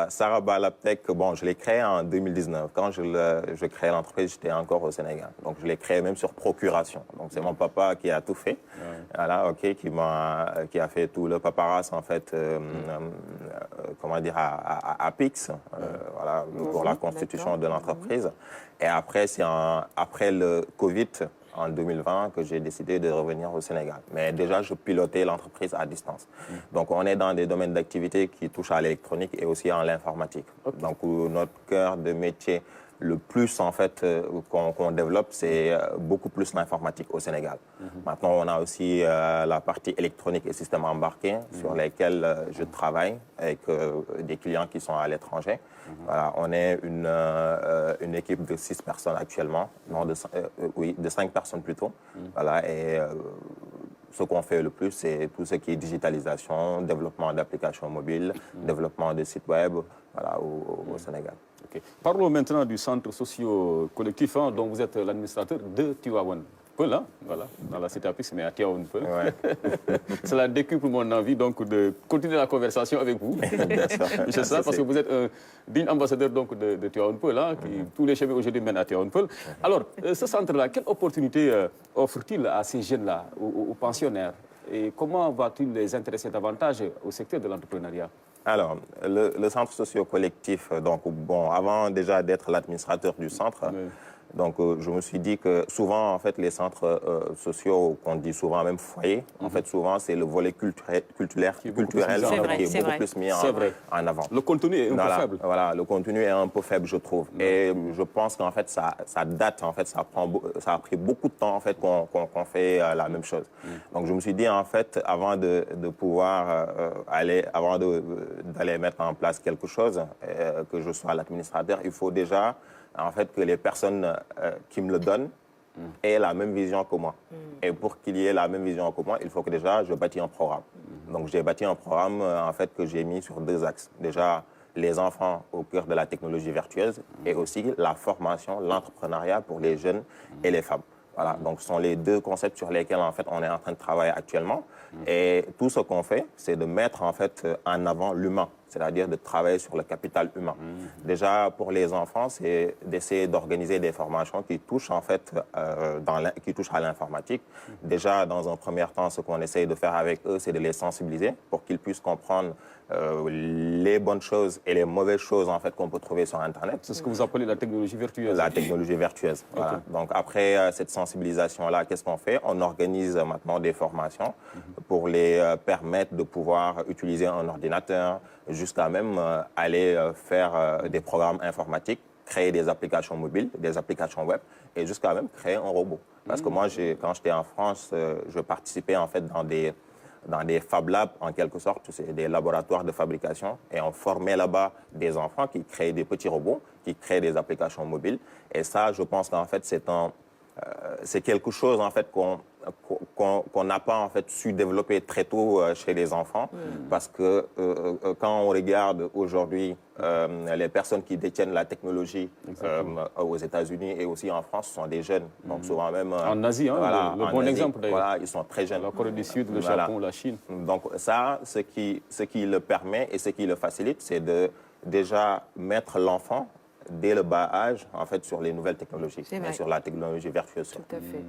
Saraba Labtech, bon, je l'ai créé en 2019. Quand je créais l'entreprise, j'étais encore au Sénégal. Donc, je l'ai créé même sur procuration. Donc, c'est mon papa qui a tout fait. Voilà, OK, qui a fait tout le paparazzi, en fait, comment dire, à Pix, voilà, pour la constitution de l'entreprise. Et après, c'est après le Covid, en 2020 que j'ai décidé de revenir au Sénégal. Mais déjà, je pilotais l'entreprise à distance. Donc, on est dans des domaines d'activité qui touchent à l'électronique et aussi à l'informatique. Donc, notre cœur de métier, le plus, en fait, qu'on développe, c'est beaucoup plus l'informatique au Sénégal. Maintenant, on a aussi la partie électronique et systèmes embarqués sur lesquels je travaille avec des clients qui sont à l'étranger. Voilà, on est une équipe de 6 personnes actuellement, non, de 5 personnes plutôt. Voilà, et ce qu'on fait le plus, c'est tout ce qui est digitalisation, développement d'applications mobiles, développement de sites web, voilà, au Sénégal. Okay. Parlons maintenant du centre socio-collectif dont vous êtes l'administrateur de Tivaouane Peulh, voilà, dans la cité Apix, mais à Tivaouane Peulh. Ouais. Cela décuple mon envie donc de continuer la conversation avec vous. C'est ça, parce que vous êtes un digne ambassadeur donc, de Tivaouane Peulh, qui tous les chemins aujourd'hui mènent à Tivaouane Peulh. Alors, ce centre-là, quelle opportunité offre-t-il à ces jeunes-là, aux pensionnaires? Et comment va-t-il les intéresser davantage au secteur de l'entrepreneuriat? Alors, le centre socio-collectif, donc, bon, avant déjà d'être l'administrateur du centre, donc, je me suis dit que souvent, en fait, les centres sociaux, qu'on dit souvent même foyer, en fait, souvent, c'est le volet culturel qui est beaucoup plus mis en avant. Le contenu est un peu faible. Voilà, le contenu est un peu faible, je trouve. Et je pense qu'en fait, ça date, en fait, ça a pris beaucoup de temps, en fait, qu'on fait la même chose. Donc, je me suis dit, en fait, avant de pouvoir d'aller mettre en place quelque chose, que je sois l'administrateur, il faut déjà en fait, que les personnes qui me le donnent aient la même vision que moi. Et pour qu'il y ait la même vision que moi, il faut que déjà je bâtis un programme. Donc j'ai bâti un programme en fait, que j'ai mis sur 2 axes. Déjà, les enfants au cœur de la technologie vertueuse et aussi la formation, l'entrepreneuriat pour les jeunes et les femmes. Voilà, donc ce sont les 2 concepts sur lesquels en fait, on est en train de travailler actuellement. Et tout ce qu'on fait, c'est de mettre en fait, en avant l'humain, c'est-à-dire de travailler sur le capital humain. Déjà, pour les enfants, c'est d'essayer d'organiser des formations qui touchent, en fait, qui touchent à l'informatique. Déjà, dans un premier temps, ce qu'on essaye de faire avec eux, c'est de les sensibiliser pour qu'ils puissent comprendre les bonnes choses et les mauvaises choses en fait, qu'on peut trouver sur Internet. C'est ce que vous appelez la technologie vertueuse. La technologie vertueuse, voilà. Donc après cette sensibilisation-là, qu'est-ce qu'on fait? On organise maintenant des formations pour les permettre de pouvoir utiliser un ordinateur, jusqu'à même aller faire des programmes informatiques, créer des applications mobiles, des applications web, et jusqu'à même créer un robot. Parce que moi, quand j'étais en France, je participais en fait dans des Fab Labs, en quelque sorte, c'est des laboratoires de fabrication, et on formait là-bas des enfants qui créaient des petits robots, qui créaient des applications mobiles. Et ça, je pense qu'en fait, c'est quelque chose en fait qu'on n'a pas en fait su développer très tôt chez les enfants, parce que quand on regarde aujourd'hui les personnes qui détiennent la technologie aux États-Unis et aussi en France, ce sont des jeunes. Donc souvent même en Asie, voilà, le bon exemple d'ailleurs. Voilà, ils sont très jeunes. La Corée du Sud, le Japon, la Chine. Donc ça, ce qui le permet et ce qui le facilite, c'est de déjà mettre l'enfant dès le bas âge, en fait, sur les nouvelles technologies, et sur la technologie vertueuse. Tout à fait.